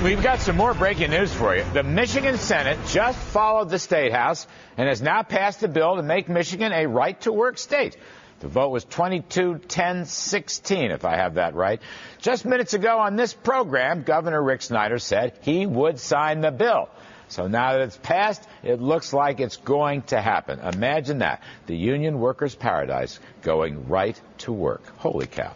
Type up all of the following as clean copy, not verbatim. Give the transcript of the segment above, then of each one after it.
We've got some more breaking news for you. The Michigan Senate just followed the State House and has now passed a bill to make Michigan a right-to-work state. The vote was 22-10-16, if I have that right. Just minutes ago on this program, Governor Rick Snyder said he would sign the bill. So now that it's passed, it looks like it's going to happen. Imagine that. The union workers' paradise going right to work. Holy cow.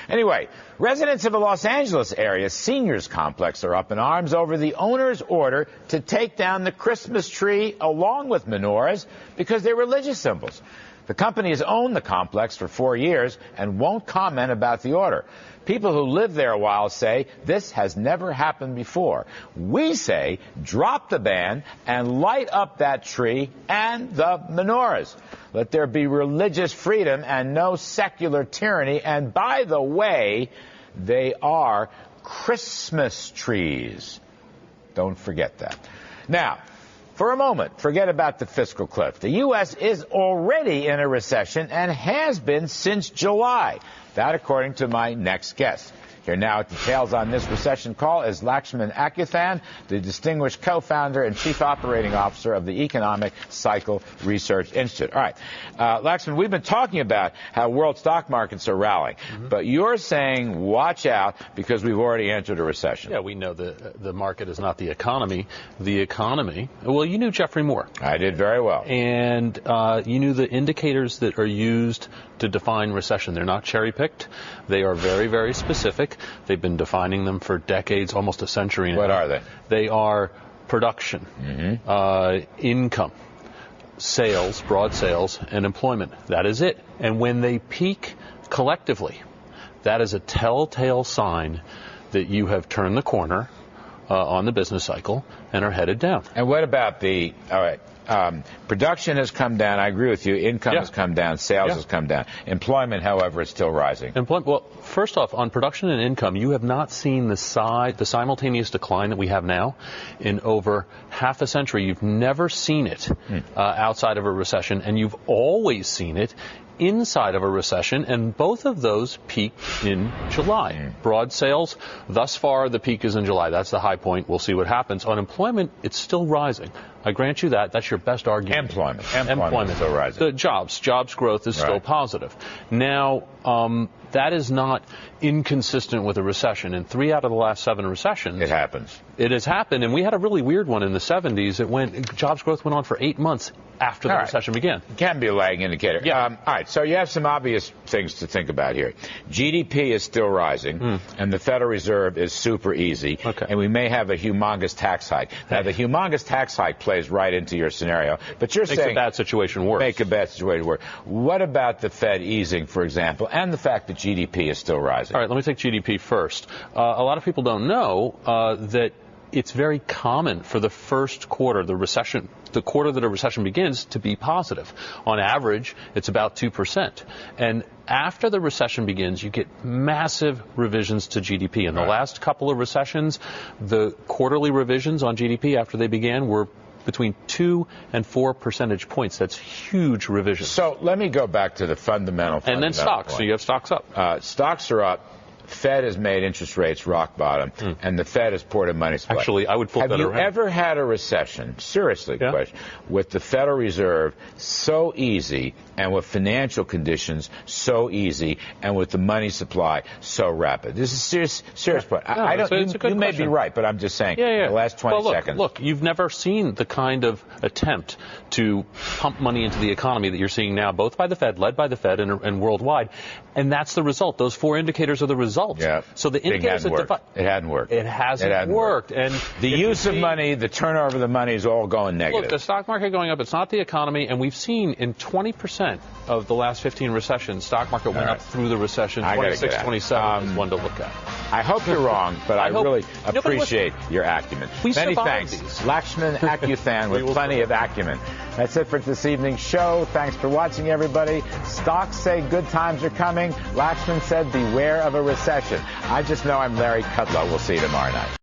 Anyway, residents of the Los Angeles area seniors complex are up in arms over the owner's order to take down the Christmas tree along with menorahs because they're religious symbols. The company has owned the complex for 4 years and won't comment about the order. People who live there a while say this has never happened before. We say drop the ban and light up that tree and the menorahs. Let there be religious freedom and no secular tyranny. And by the way, they are Christmas trees. Don't forget that. Now, for a moment, forget about the fiscal cliff. The U.S. is already in a recession and has been since July. That, according to my next guest. Here now with details on this recession call is Lakshman Akuthan, the distinguished co-founder and chief operating officer of the Economic Cycle Research Institute. All right, Lakshman, we've been talking about how world stock markets are rallying, but you're saying watch out because we've already entered a recession. Yeah, we know the market is not the economy. The economy, well, you knew Jeffrey Moore. I did very well. And you knew the indicators that are used to define recession. They're not cherry-picked. They are very, very specific. They've been defining them for decades, almost a century now. What are they? They are production, income, sales, broad sales, and employment. That is it. And when they peak collectively, that is a telltale sign that you have turned the corner on the business cycle and are headed down. And what about the, all right, production has come down. I agree with you. Income has come down. Sales has come down. Employment, however, is still rising. Well, first off, on production and income, you have not seen the simultaneous decline that we have now in over half a century. You've never seen it outside of a recession, and you've always seen it inside of a recession, and both of those peaked in July. Broad sales, thus far, the peak is in July. That's the high point. We'll see what happens. On employment, it's still rising. I grant you that. That's your best argument. Employment is still rising. The jobs growth is still positive. Now, that is not inconsistent with a recession. In 3 out of the last 7 recessions, it happens. It has happened, and we had a really weird one in the 70s. Jobs growth went on for 8 months after the recession began. It can be a lagging indicator. Yeah. All right, so you have some obvious things to think about here. GDP is still rising, and the Federal Reserve is super easy, and we may have a humongous tax hike. Now, the humongous tax hike plays right into your scenario, but you're saying... Makes a bad situation worse. Make a bad situation worse. What about the Fed easing, for example, and the fact that GDP is still rising? All right, let me take GDP first. A lot of people don't know that it's very common for the first quarter, the quarter that a recession begins, to be positive. On average, it's about 2%. And after the recession begins, you get massive revisions to GDP. In the last couple of recessions, the quarterly revisions on GDP after they began were between 2 and 4 percentage points. That's huge revisions. So let me go back to the fundamental And then stocks. point. So you have stocks up. Stocks are up. Fed has made interest rates rock bottom, and the Fed has poured in money supply. Actually, I would flip that around. Have you ever had a recession, seriously, question, with the Federal Reserve so easy and with financial conditions so easy and with the money supply so rapid? This is a serious point. You may be right, but I'm just saying, the last 20 seconds. Look, you've never seen the kind of attempt to pump money into the economy that you're seeing now, both by the Fed, led by the Fed, and worldwide. And that's the result. Those 4 indicators are the result. Yeah. So the indicators it hadn't worked. It hasn't worked. And the use of money, the turnover of the money is all going negative. Look, the stock market going up, it's not the economy, and we've seen in 20% of the last 15 recessions, stock market went up through the recession. 26, 27 is one to look at. I hope you're wrong, but I really appreciate your acumen. Many thanks. Lakshman Akuthan with plenty of acumen. That's it for this evening's show. Thanks for watching, everybody. Stocks say good times are coming. Lakshman said beware of a recession. I just know I'm Larry Kudlow. We'll see you tomorrow night.